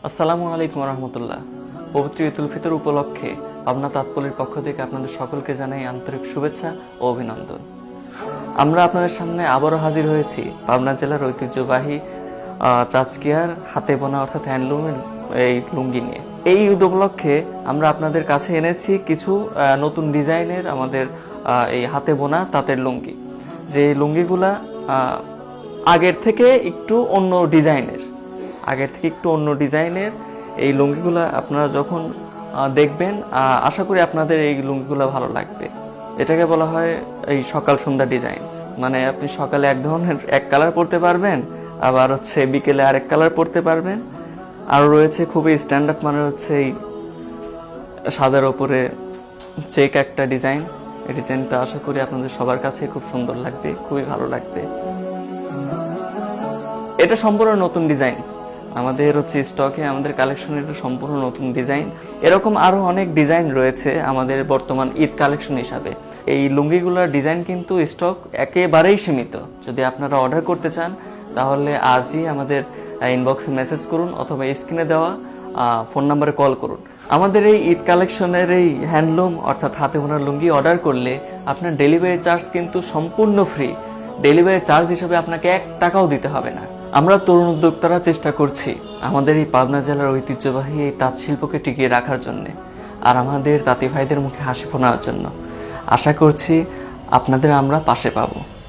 আসসালামু আলাইকুম রহমতুল্লাহ। পবিত্র ঈদ উল ফিতর উপলক্ষে পাবনা তাঁতপল্লীর পক্ষ থেকে আপনাদের সকলকে জানাই আন্তরিক শুভেচ্ছা ও অভিনন্দন। আমরা আপনাদের সামনে আবারও হাজির হয়েছি পাবনা জেলার ঐতিহ্যবাহী চাচকিয়ার হাতে বোনা অর্থাৎ হ্যান্ডলুমের এই লুঙ্গি নিয়ে। এই ঈদ উপলক্ষে আমরা আপনাদের কাছে এনেছি কিছু নতুন ডিজাইনের আমাদের এই হাতে বোনা তাঁতের লুঙ্গি, যে লুঙ্গিগুলা আগের থেকে একটু অন্য ডিজাইনের এই লুঙ্গিগুলা আপনারা যখন দেখবেন আশা করি আপনাদের এই লুঙ্গিগুলা ভালো লাগবে। এটাকে বলা হয় এই সকাল সন্ধ্যা ডিজাইন, মানে আপনি সকালে এক ধরনের এক কালার পরতে পারবেন, আবার বিকেলে আরেক কালার পরতে পারবেন। আর রয়েছে খুবই স্ট্যান্ডার্ড মানে এই সাদার ওপরে চেক একটা ডিজাইন। এই ডিজাইনটা আশা করি আপনাদের সবার কাছে খুব সুন্দর লাগবে, খুবই ভালো লাগবে। এটা সম্পূর্ণ নতুন ডিজাইন, আমাদের স্টকে আমাদের কালেকশনের এটা সম্পূর্ণ নতুন ডিজাইন। এরকম আরো অনেক ডিজাইন রয়েছে আমাদের বর্তমান ঈদ কালেকশন হিসাবে। এই লুঙ্গিগুলোর ডিজাইন কিন্তু স্টক একেবারেই সীমিত। যদি আপনারা অর্ডার করতে চান তাহলে আজই আমাদের ইনবক্সে মেসেজ করুন অথবা স্ক্রিনে দেওয়া ফোন নাম্বারে কল করুন। আমাদের এই ঈদ কালেকশনের এই হ্যান্ডলুম অর্থাৎ হাতে বোনা লুঙ্গি অর্ডার করলে আপনার ডেলিভারি চার্জ কিন্তু সম্পূর্ণ ফ্রি। ডেলিভারি চার্জ হিসেবে আপনাকে 1 টাকাও দিতে হবে না। আমরা তরুণ উদ্যোক্তারা চেষ্টা করছি আমাদের এই পাবনা জেলার ঐতিহ্যবাহী এই তাঁত শিল্পকে টিকিয়ে রাখার জন্য আর আমাদের তাঁতি ভাইদের মুখে হাসি ফোটানোর জন্য। আশা করছি আপনাদের আমরা পাশে পাবো।